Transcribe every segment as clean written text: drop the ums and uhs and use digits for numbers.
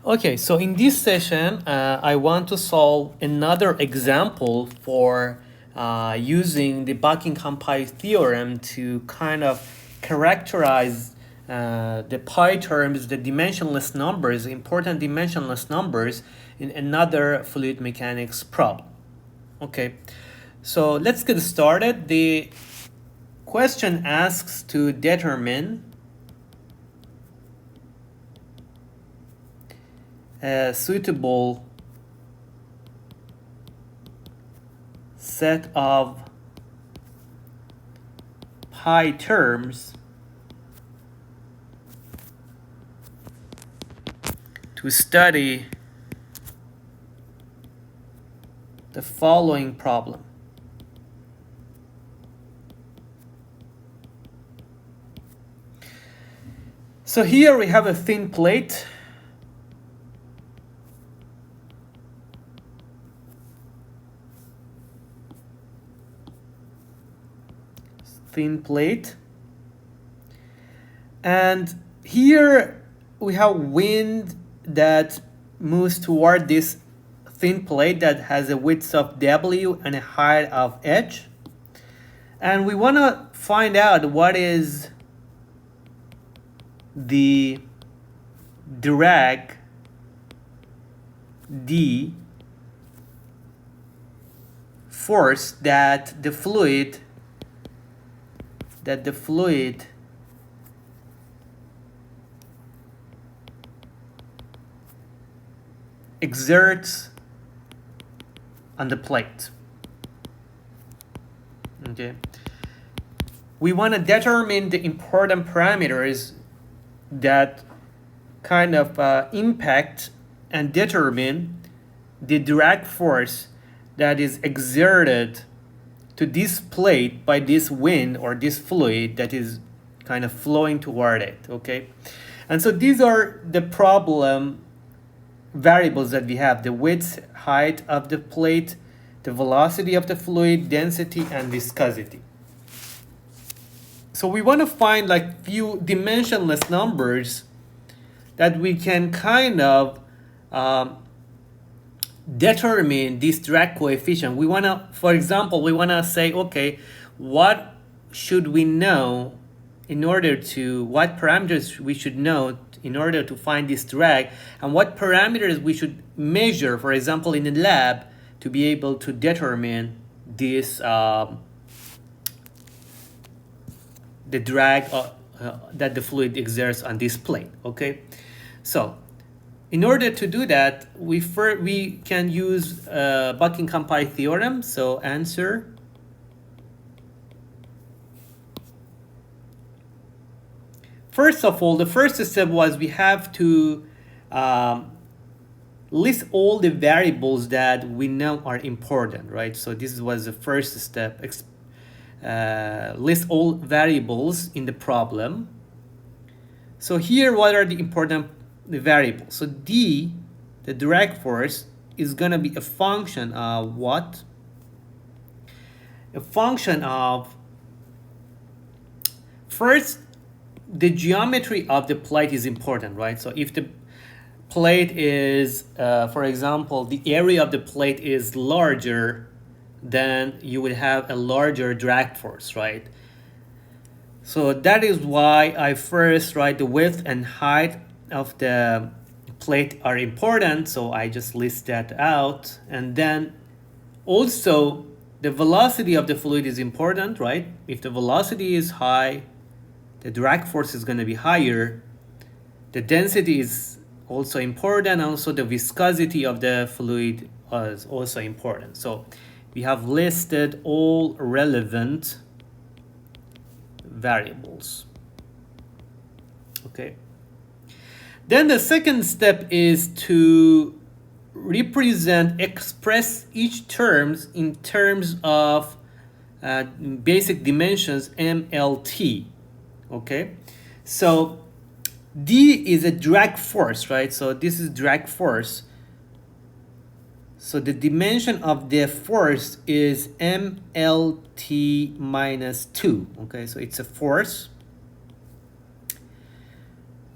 Okay, so in this session, I want to solve another example for using the Buckingham pi theorem to kind of characterize the pi terms, the dimensionless numbers, important dimensionless numbers in another fluid mechanics problem. Okay, so let's get started. The question asks to determine a suitable set of pi terms to study the following problem. So here we have a thin plate. Thin plate. And here we have wind that moves toward this thin plate that has a width of W and a height of H. And we want to find out what is the drag D force that the fluid exerts on the plate. Okay. We want to determine the important parameters that kind of impact and determine the drag force that is exerted to this plate by this wind or this fluid that is kind of flowing toward it, okay? And so these are the problem variables that we have: the width, height of the plate, the velocity of the fluid, density, and viscosity. So we want to find like few dimensionless numbers that we can kind of determine this drag coefficient. We want to, for example, we want to say, okay, what should we know in order to, what parameters we should know in order to find this drag, and what parameters we should measure, for example, in the lab to be able to determine this, the drag that the fluid exerts on this plate, okay? So in order to do that, we can use Buckingham pi theorem. So answer. First of all, the first step was we have to list all the variables that we know are important, right? So this was the first step. List all variables in the problem. So here, what are the important variables? So D, the drag force, is going to be a function of what? A function of, first, the geometry of the plate is important, right? So if the plate is, for example, the area of the plate is larger, then you would have a larger drag force, right? So that is why I first write the width and height of the plate are important. So I just list that out. And then also the velocity of the fluid is important, right? If the velocity is high, the drag force is going to be higher. The density is also important. Also the viscosity of the fluid is also important. So we have listed all relevant variables. Okay. Then the second step is to express each terms in terms of basic dimensions MLT. Okay. So D is a drag force, right? So this is drag force. So the dimension of the force is MLT minus 2. Okay, so it's a force.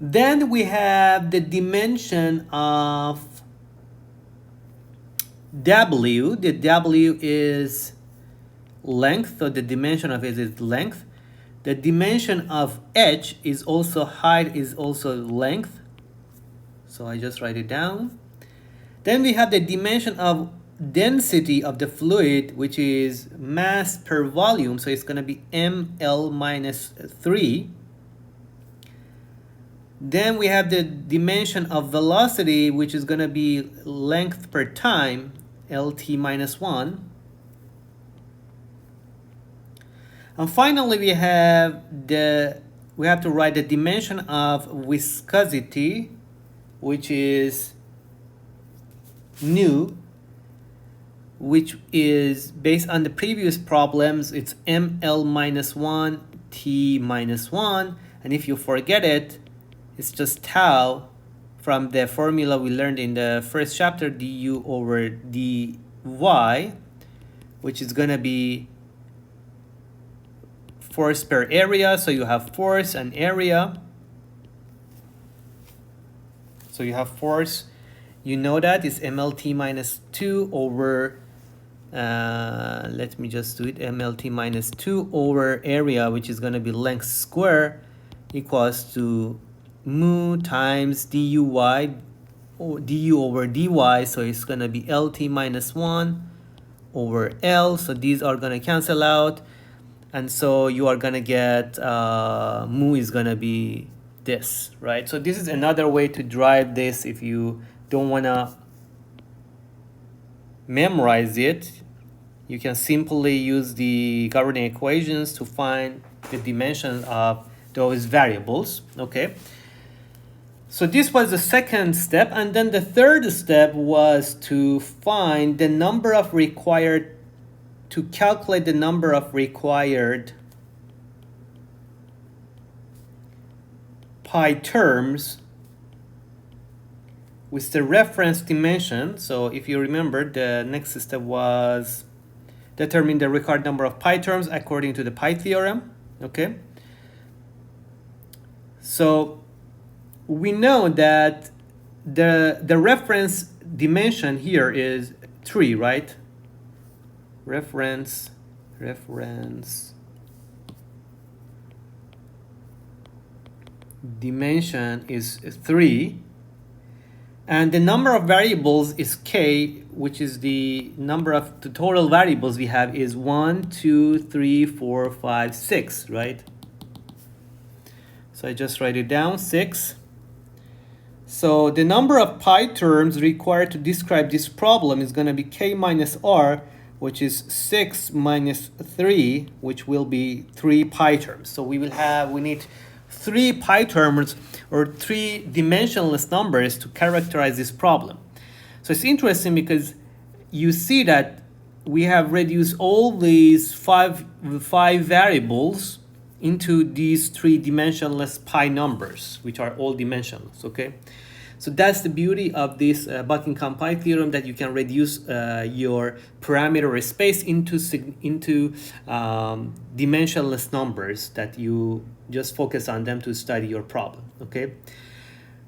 Then we have the dimension of W. The W is length, so the dimension of it is length. The dimension of H is also height, is also length. So I just write it down. Then we have the dimension of density of the fluid, which is mass per volume. So it's going to be ml minus 3. Then we have the dimension of velocity, which is going to be length per time, lt minus 1. And finally, we have to write the dimension of viscosity, which is nu, which is based on the previous problems. It's ml minus 1, t minus 1. And if you forget it, it's just tau from the formula we learned in the first chapter, du over dy, which is going to be force per area. So you have force and area. So you have force, you know that is mlt minus 2 over, let me just do it, mlt minus 2 over area, which is going to be length square, equals to mu times du over dy. So it's going to be lt minus 1 over L. So these are going to cancel out. And so you are going to get mu is going to be this, right? So this is another way to drive this if you don't want to memorize it. You can simply use the governing equations to find the dimensions of those variables, okay? So this was the second step. And then the third step was to find the number of required, to calculate the number of required pi terms with the reference dimension. So if you remember, the next step was determine the required number of pi terms according to the pi theorem, okay? So we know that the reference dimension here is 3, right? Reference dimension is 3, and the number of variables is k, which is the number of the total variables we have is 1, 2, 3, 4, 5, 6, right? So I just write it down, 6. So the number of pi terms required to describe this problem is going to be k minus r, which is 6 minus 3, which will be 3 pi terms. So we need 3 pi terms, or 3 dimensionless numbers, to characterize this problem. So it's interesting because you see that we have reduced all these five variables into these 3 dimensionless pi numbers, which are all dimensionless, okay? So that's the beauty of this Buckingham pi theorem, that you can reduce your parameter space into dimensionless numbers, that you just focus on them to study your problem, okay?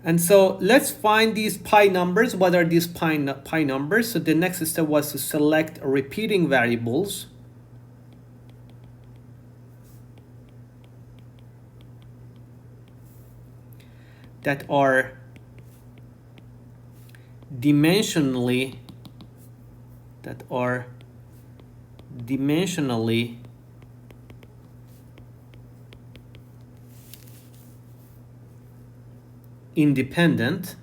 And so let's find these pi numbers. What are these pi numbers? So the next step was to select repeating variables. That are dimensionally independent.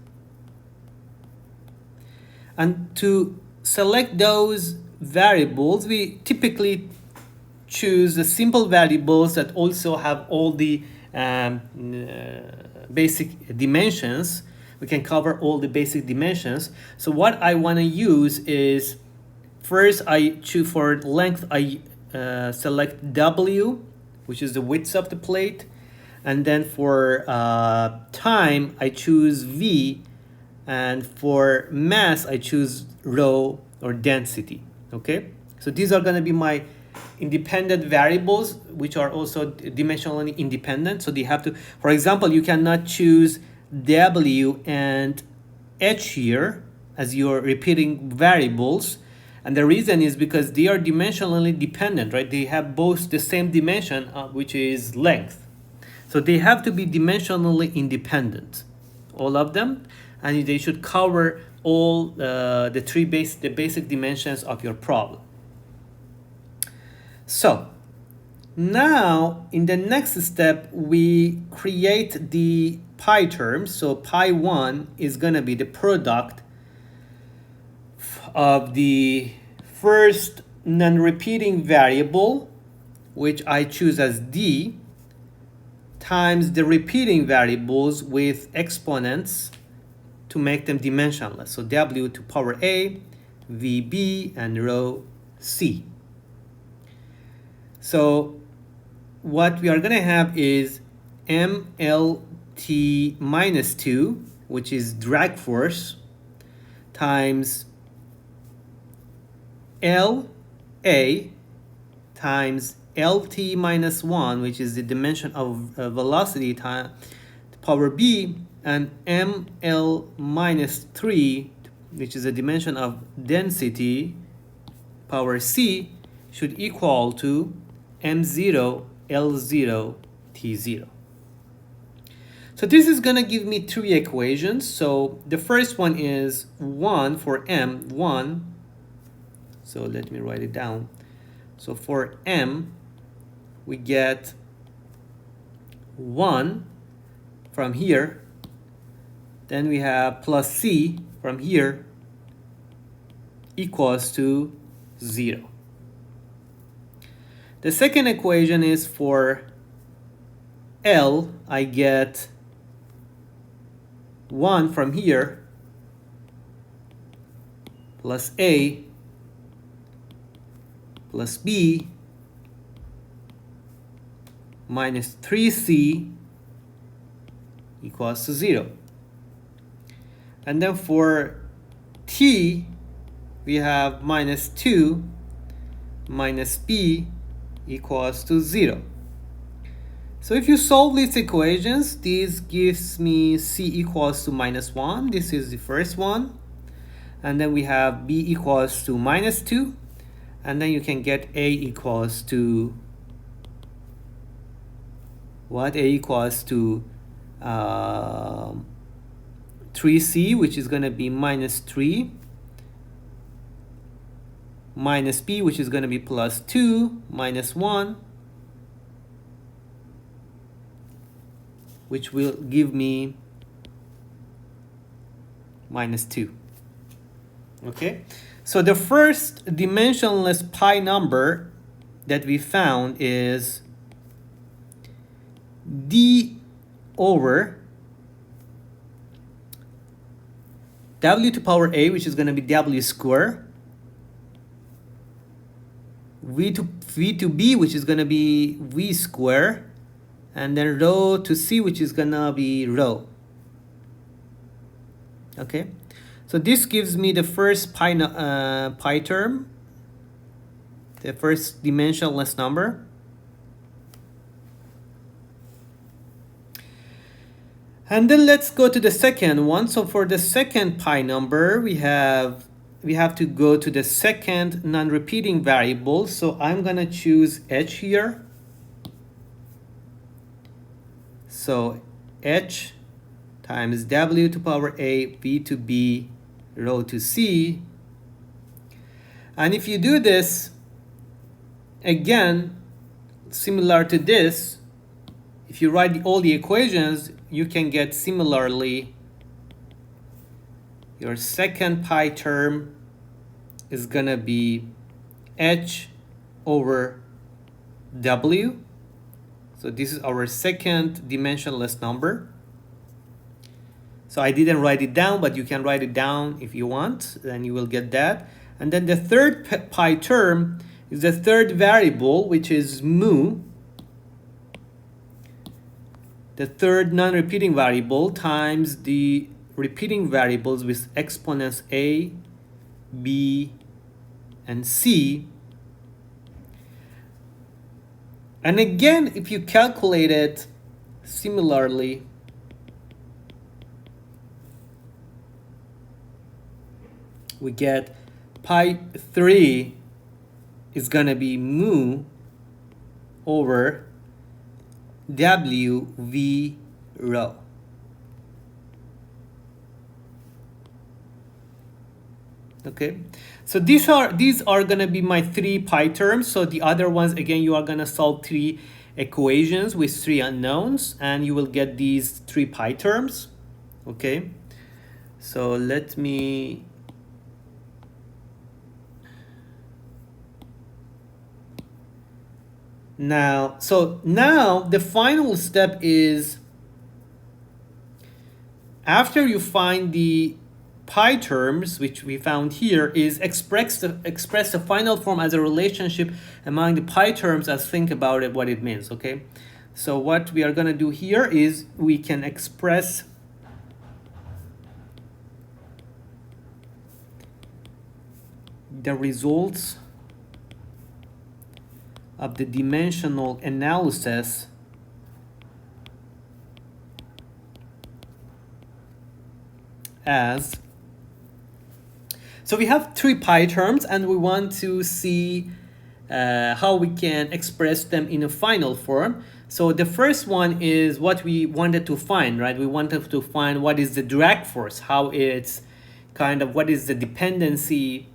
And to select those variables, we typically choose the simple variables that also have all the basic dimensions. We can cover all the basic dimensions. So what I want to use is, first I choose for length, I select W, which is the width of the plate. And then for time, I choose V. And for mass, I choose rho, or density, okay? So these are going to be my independent variables which are also dimensionally independent. So they have to, for example, you cannot choose W and H here as your repeating variables. And the reason is because they are dimensionally dependent, right? They have both the same dimension, which is length. So they have to be dimensionally independent, all of them, and they should cover all the basic dimensions of your problem. So now in the next step, we create the pi terms. So pi 1 is going to be the product of the first non-repeating variable, which I choose as d, times the repeating variables with exponents to make them dimensionless. So w to power a, vb, and rho c. So what we are going to have is mlt minus 2, which is drag force, times LA times LT minus 1, which is the dimension of velocity, time power B, and ML minus 3, which is the dimension of density, power C, should equal to M0 L0 T0. So this is going to give me three equations. So the first one is 1 for M, 1. So let me write it down. So for M, we get 1 from here. Then we have plus C from here equals to 0. The second equation is for L. I get 1 from here plus A plus B minus 3C equals to 0. And then for T, we have minus 2 minus B equals to 0. So if you solve these equations, this gives me C equals to minus 1. This is the first one. And then we have B equals to minus 2. And then you can get A equals to what? A equals to 3C, which is going to be minus 3, minus B, which is going to be plus 2, minus 1, which will give me minus 2. Okay, so the first dimensionless pi number that we found is d over w to power a, which is going to be w square, v to b, which is going to be v square, and then rho to c, which is going to be rho. Okay, so this gives me the first pi term, the first dimensionless number. And then let's go to the second one. So for the second pi number, we have to go to the second non-repeating variable. So I'm going to choose h here. So h times w to power a, v to b, rho to c. And if you do this, again, similar to this, if you write all the equations, you can get similarly your second pi term is gonna be h over w. So this is our second dimensionless number. So I didn't write it down, but you can write it down if you want, then you will get that. And then the third pi term is the third variable, which is mu, the third non-repeating variable, times the repeating variables with exponents a, b, and c. And again, if you calculate it similarly, we get pi 3 is gonna be mu over W V rho. Okay, so these are gonna be my 3 pi terms. So the other ones, again, you are gonna solve 3 equations with 3 unknowns, and you will get these 3 pi terms. Okay, so let me now. So now the final step is, after you find the pi terms, which we found here, is express the final form as a relationship among the pi terms, as think about it, what it means. Okay, so what we are going to do here is we can express the results of the dimensional analysis as, so we have 3 pi terms and we want to see how we can express them in a final form. So the first one is what we wanted to find, right? We wanted to find what is the drag force, how it's kind of, what is the dependency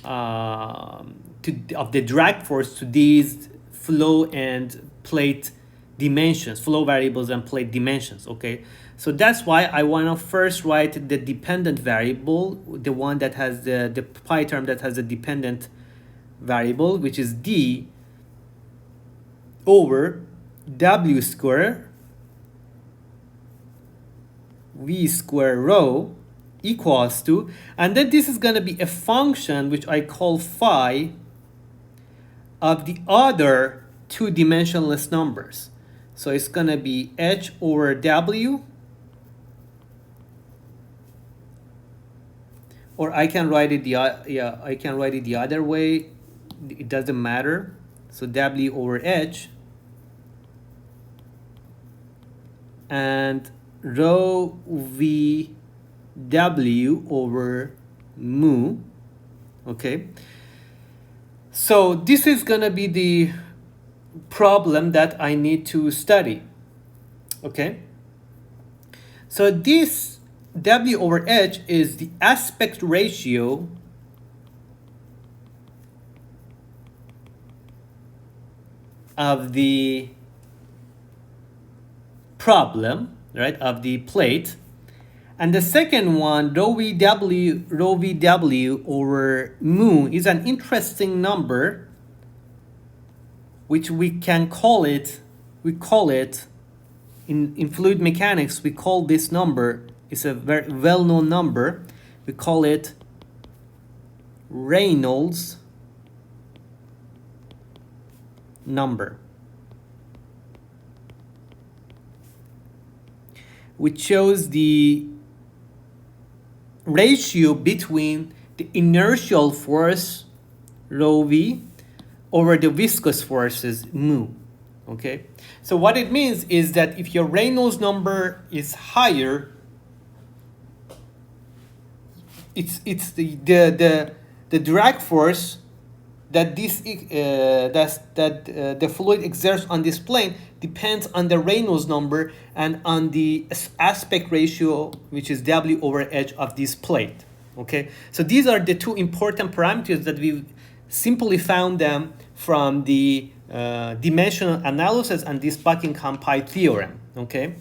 of the drag force to these flow and plate dimensions, flow variables and plate dimensions. Okay, so that's why I want to first write the dependent variable, the one that has the pi term that has a dependent variable, which is d over w square v square rho equals to, and then this is going to be a function which I call phi of the other 2 dimensionless numbers. So it's going to be h over w, or I can write it I can write it the other way. It doesn't matter. So w over h and rho v w over mu. Okay, so this is gonna be the problem that I need to study. Okay, so this w over h is the aspect ratio of the problem, right, of the plate. And the second one, rho VW over mu, is an interesting number, which we can call it, in fluid mechanics, we call this number, it's a very well-known number, we call it Reynolds number, which shows the ratio between the inertial force rho v over the viscous forces mu. Okay, so what it means is that if your Reynolds number is higher, it's the drag force that the fluid exerts on this plane depends on the Reynolds number and on the aspect ratio, which is W over H of this plate. Okay, so these are the 2 important parameters that we simply found them from the dimensional analysis and this Buckingham pi theorem. Okay,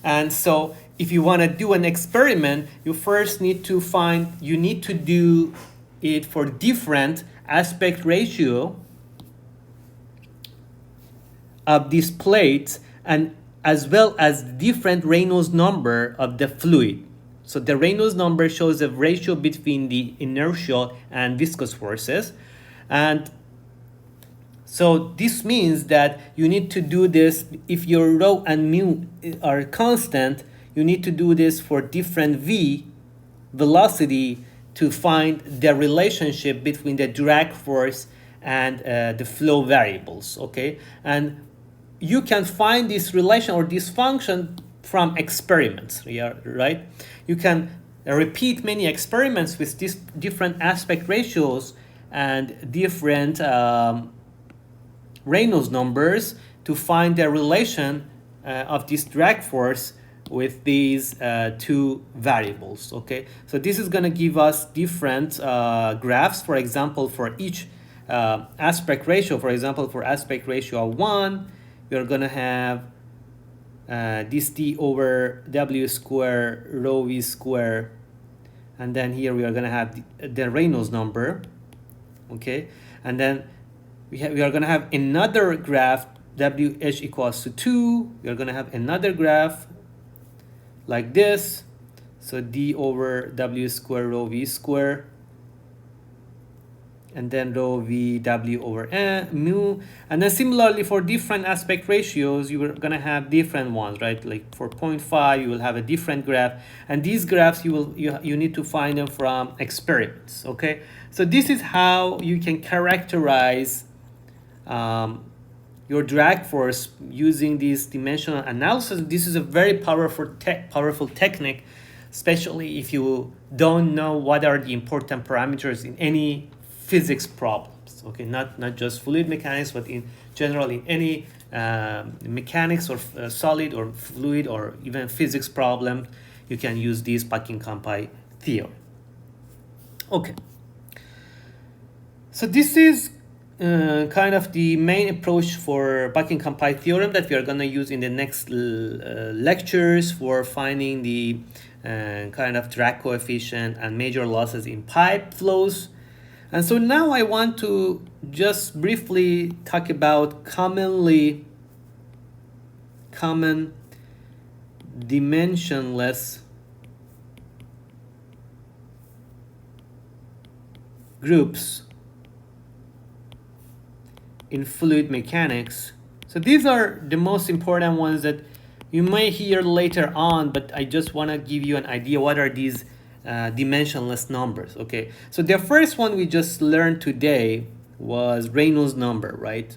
and so if you want to do an experiment, you first need to do it for different aspect ratio of these plates, and as well as different Reynolds number of the fluid. So the Reynolds number shows the ratio between the inertial and viscous forces, and so this means that you need to do this, if your rho and mu are constant, you need to do this for different v velocity to find the relationship between the drag force and the flow variables, okay? And you can find this relation or this function from experiments, yeah, right? You can repeat many experiments with these different aspect ratios and different Reynolds numbers to find the relation of this drag force with these two variables, okay? So this is going to give us different graphs, for example, for each aspect ratio. For example, for aspect ratio of 1, we're going to have this d over w square rho v square, and then here we are going to have the Reynolds number, okay? And then we are going to have another graph, wh equals to 2. We are going to have another graph like this, so d over w square rho v square, and then rho v w over mu. And then similarly for different aspect ratios, you are going to have different ones, right? Like for 0.5 you will have a different graph, and these graphs you need to find them from experiments, okay? So this is how you can characterize your drag force using this dimensional analysis. This is a very powerful technique, especially if you don't know what are the important parameters in any physics problems, okay? Not just fluid mechanics, but in general in any mechanics or solid or fluid or even physics problem, you can use this Buckingham theorem. Okay, so this is kind of the main approach for Buckingham theorem that we are going to use in the next lectures for finding the kind of drag coefficient and major losses in pipe flows. And so now I want to just briefly talk about common dimensionless groups in fluid mechanics. So these are the most important ones that you may hear later on, but I just want to give you an idea what are these dimensionless numbers, okay? So the first one we just learned today was Reynolds number, right?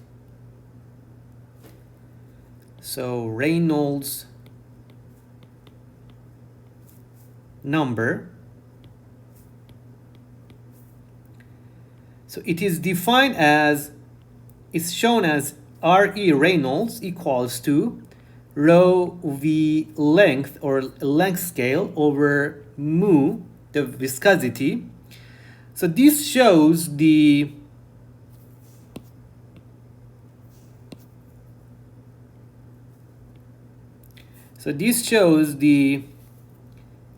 So Reynolds number, so it is defined as, it's shown as Re Reynolds equals to rho v length or length scale over mu, the viscosity. So this shows the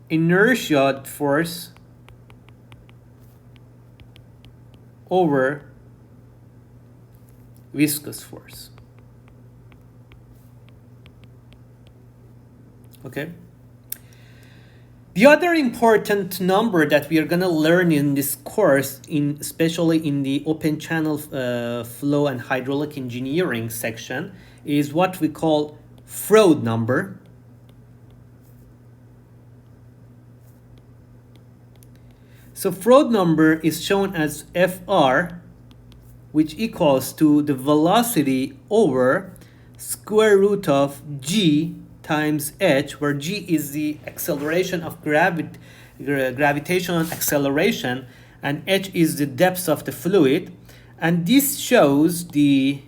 inertia force over viscous force. Okay. The other important number that we are going to learn in this course, especially in the open channel flow and hydraulic engineering section, is what we call Freud number. So Freud number is shown as Fr, which equals to the velocity over square root of g times h, where g is the acceleration of gravitational acceleration and h is the depth of the fluid. And this shows the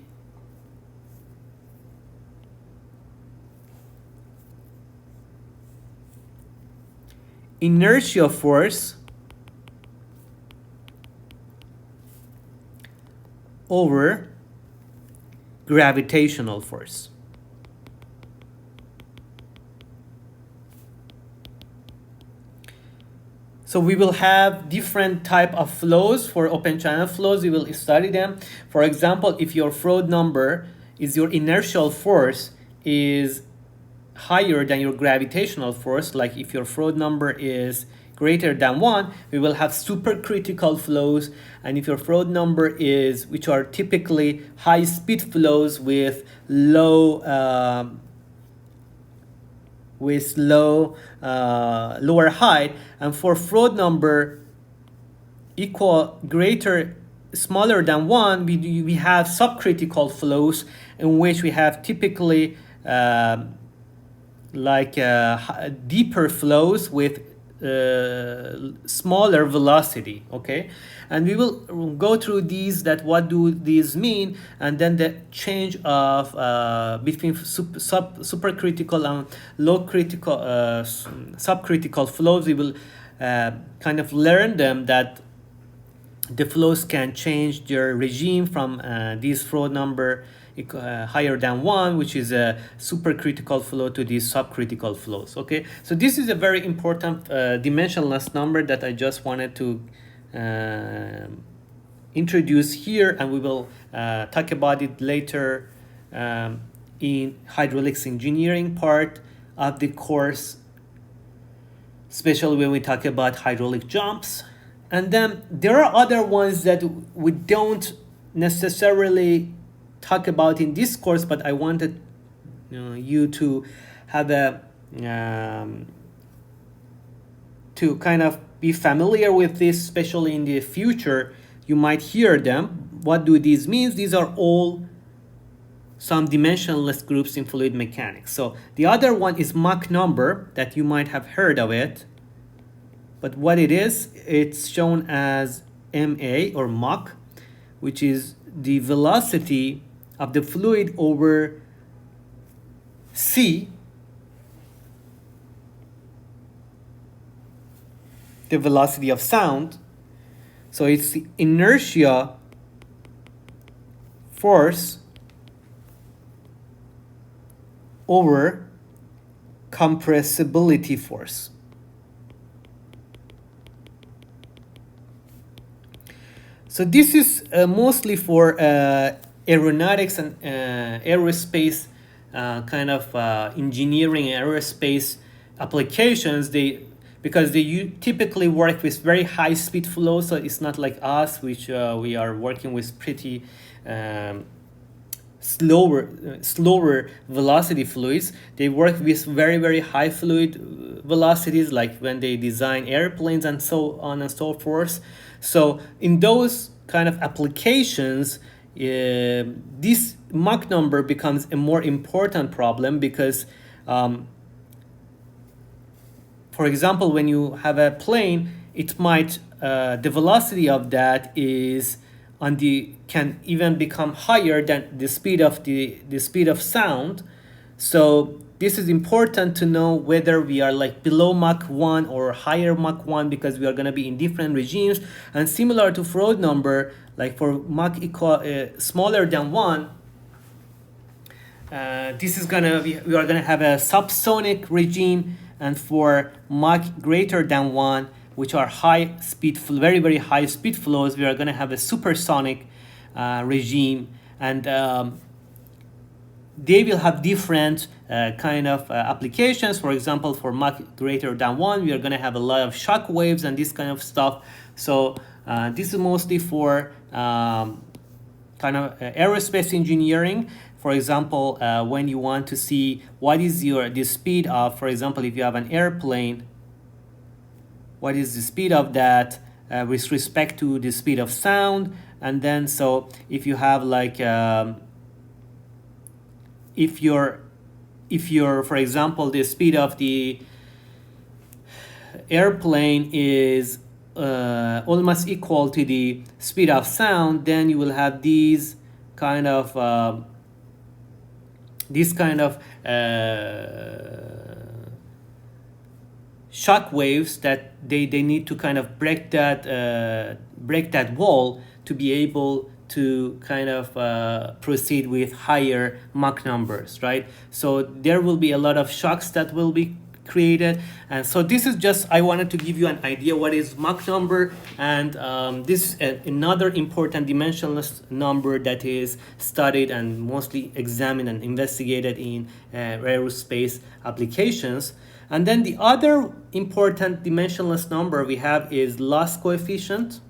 inertia force over gravitational force. So we will have different type of flows. For open channel flows, we will study them. For example, if your Freud number is your inertial force is higher than your gravitational force, like if your Freud number is greater than 1, we will have supercritical flows. And if your Freud number is, which are typically high speed flows with lower height, and for Freud number greater smaller than 1, we have subcritical flows in which we have typically deeper flows with smaller velocity. Okay, and we will go through these, that what do these mean, and then the change of between supercritical and low critical subcritical flows. We will kind of learn them, that the flows can change their regime from this flow number higher than 1, which is a supercritical flow, to these subcritical flows. Okay, so this is a very important dimensionless number that I just wanted to introduce here, and we will talk about it later in hydraulics engineering part of the course, especially when we talk about hydraulic jumps. And then there are other ones that we don't necessarily talk about in this course, but I wanted you to have a to kind of be familiar with this, especially in the future. You might hear them. What do these mean? These are all some dimensionless groups in fluid mechanics. So the other one is Mach number, that you might have heard of it. But what it is, it's shown as MA or Mach, which is the velocity of the fluid over C, the velocity of sound. So it's the inertia force over compressibility force. So this is mostly for aeronautics and aerospace kind of engineering and aerospace applications. Because they typically work with very high speed flow, so it's not like us, which we are working with pretty slower velocity fluids. They work with very high fluid velocities, like when they design airplanes and so on and so forth. So in those kind of applications, this Mach number becomes a more important problem, because for example, when you have a plane, it might the velocity of that is can even become higher than the speed of sound. So this is important to know whether we are like below Mach 1 or higher Mach 1, because we are going to be in different regimes. And similar to Froude number, like for Mach smaller than 1, this is gonna be, we are going to have a subsonic regime, and for Mach greater than 1, which are high speed, very high speed flows, we are going to have a supersonic regime. And they will have different kind of applications. For example, for Mach greater than 1, we are going to have a lot of shock waves and this kind of stuff. So this is mostly for kind of aerospace engineering. For example, when you want to see what is the speed of, for example, if you have an airplane, what is the speed of that with respect to the speed of sound. And then so if you have like if you're for example, the speed of the airplane is almost equal to the speed of sound, then you will have these kind of shock waves that they need to kind of break that wall to be able to kind of proceed with higher Mach numbers, right? So there will be a lot of shocks that will be created. And so this is just, I wanted to give you an idea what is Mach number. And this is another important dimensionless number that is studied and mostly examined and investigated in aerospace applications. And then the other important dimensionless number we have is loss coefficient.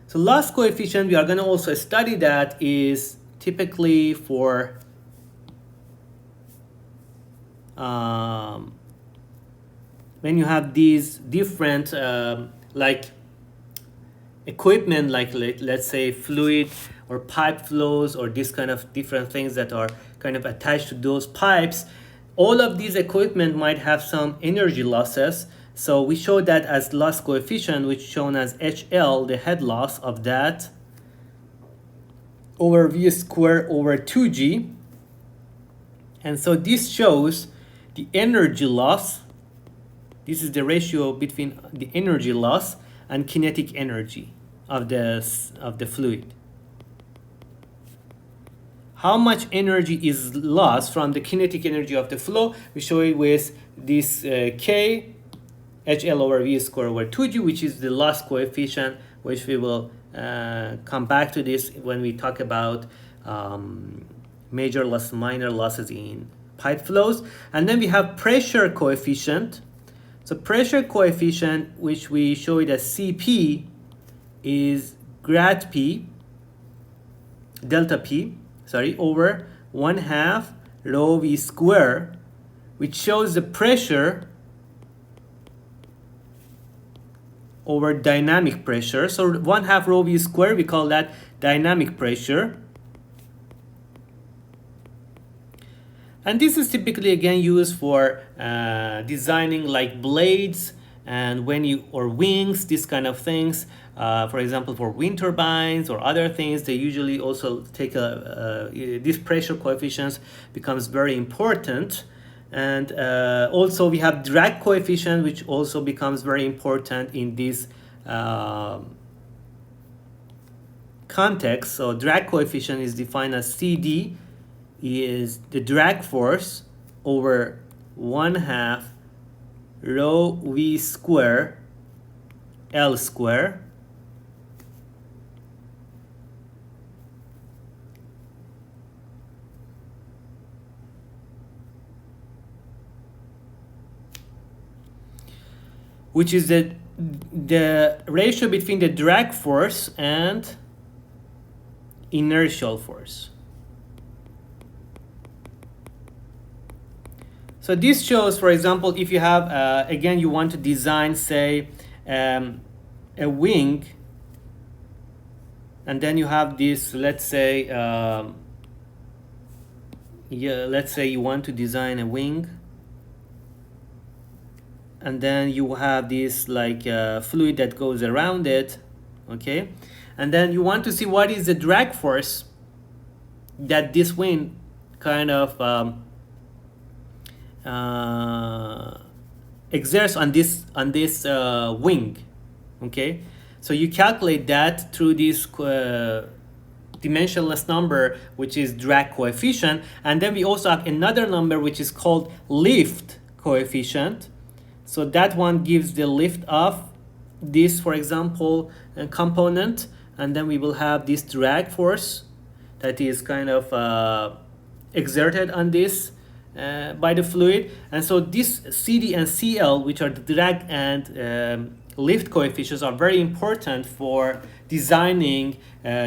So loss coefficient, we are going to also study that, is typically for when you have these different like equipment, like let's say fluid or pipe flows or this kind of different things that are kind of attached to those pipes, all of these equipment might have some energy losses. So we show that as loss coefficient, which is shown as HL, the head loss of that, over V squared over 2G. And so this shows the energy loss. This is the ratio between the energy loss and kinetic energy of the fluid. How much energy is lost from the kinetic energy of the flow? We show it with this K, HL over V squared over 2G, which is the loss coefficient, which we will come back to this when we talk about major loss, minor losses in pipe flows. And then we have pressure coefficient. So pressure coefficient, which we show it as Cp, is grad P, delta P, over 1/2 rho V square, which shows the pressure over dynamic pressure. So 1/2 rho V square, we call that dynamic pressure. And this is typically again used for designing like blades and or wings, this kind of things. For example, for wind turbines or other things, they usually also take this pressure coefficients becomes very important. And also we have drag coefficient, which also becomes very important in this context. So drag coefficient is defined as CD, is the drag force over 1/2 rho V square L square. Which is the ratio between the drag force and inertial force. So this shows, for example, if you have, again, you want to design, say, a wing, and then you have this, let's say, let's say you want to design a wing, and then you have this like fluid that goes around it, okay? And then you want to see what is the drag force that this wing kind of exerts on this wing, okay? So you calculate that through this dimensionless number, which is drag coefficient, and then we also have another number which is called lift coefficient. So that one gives the lift of this, for example, component, and then we will have this drag force that is kind of exerted on this by the fluid. And so this CD and CL, which are the drag and lift coefficients, are very important for designing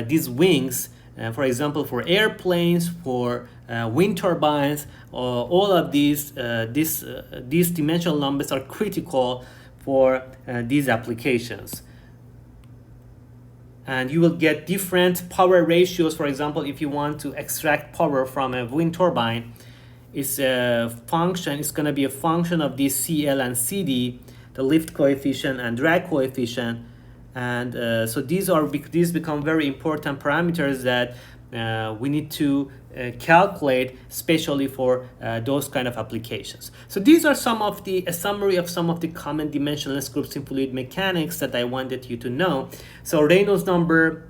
these wings, for example, for airplanes, for wind turbines. All of these dimensional numbers are critical for these applications. And you will get different power ratios. For example, if you want to extract power from a wind turbine, it's a function, it's going to be a function of this CL and CD, the lift coefficient and drag coefficient. And so these become very important parameters that we need to calculate, especially for those kind of applications. So these are a summary of some of the common dimensionless groups in fluid mechanics that I wanted you to know. So Reynolds number,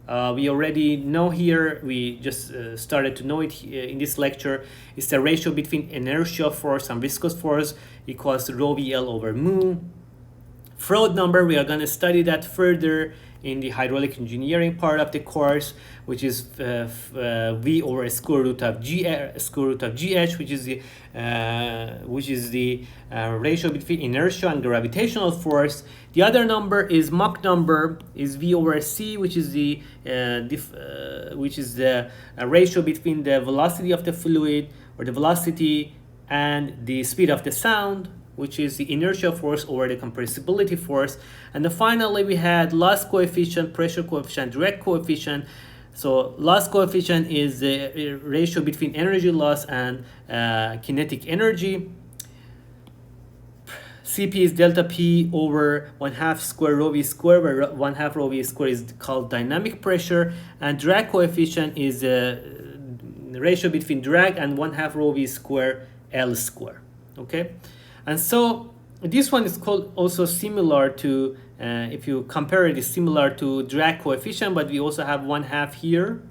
we already know here, we just started to know it in this lecture. It's the ratio between inertial force and viscous force equals rho VL over mu. Freud number, we are going to study that further in the hydraulic engineering part of the course, which is V over square root of GH, which is the ratio between inertia and gravitational force. The other number is Mach number, is V over C, which is the ratio between the velocity of the fluid, or the velocity, and the speed of the sound. which is the inertia force over the compressibility force. And then finally, we had loss coefficient, pressure coefficient, drag coefficient. So loss coefficient is the ratio between energy loss and kinetic energy. Cp is delta P over 1/2 square rho V square, where 1/2 rho V square is called dynamic pressure, and drag coefficient is the ratio between drag and 1/2 rho V square L square. Okay, and so this one is called also similar to, if you compare it, is similar to drag coefficient, but we also have 1/2 here.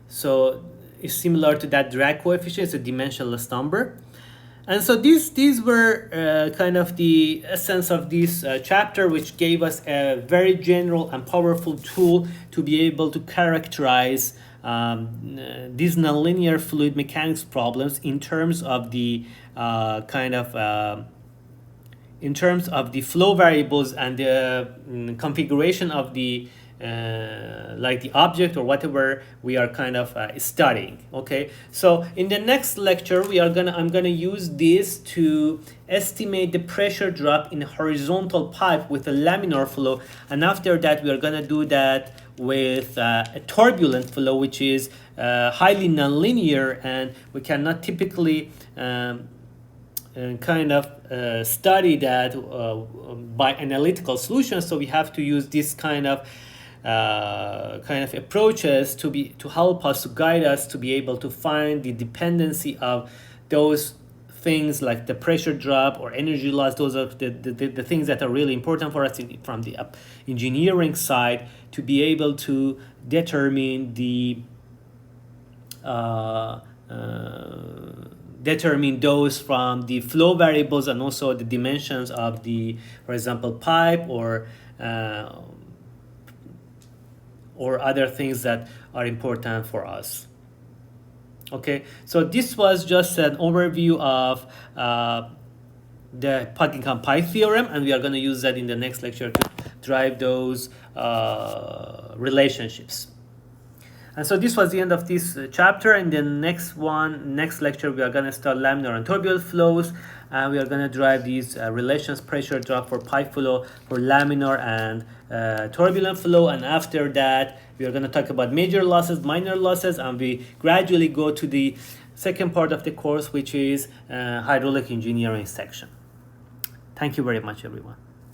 So it's similar to that drag coefficient. It's a dimensionless number. And so these were kind of the essence of this chapter, which gave us a very general and powerful tool to be able to characterize these nonlinear fluid mechanics problems in terms of the in terms of the flow variables and the configuration of the like the object or whatever we are kind of studying. Okay, so in the next lecture I'm gonna use this to estimate the pressure drop in a horizontal pipe with a laminar flow, and after that we are gonna do that with a turbulent flow, which is highly nonlinear, and we cannot typically study that by analytical solutions. So we have to use this kind of approaches to help us, to guide us to be able to find the dependency of those things like the pressure drop or energy loss. Those are the things that are really important for us from the engineering side, to be able to determine determine those from the flow variables and also the dimensions of the, for example, pipe or other things that are important for us. Okay, so this was just an overview of the Buckingham pipe theorem, and we are going to use that in the next lecture to drive those relationships. And so this was the end of this chapter. In the next lecture, we are going to start laminar and turbulent flows, and we are going to drive these relations, pressure drop for pipe flow, for laminar and turbulent flow. And after that, we are going to talk about major losses, minor losses, and we gradually go to the second part of the course, which is hydraulic engineering section. Thank you very much, everyone.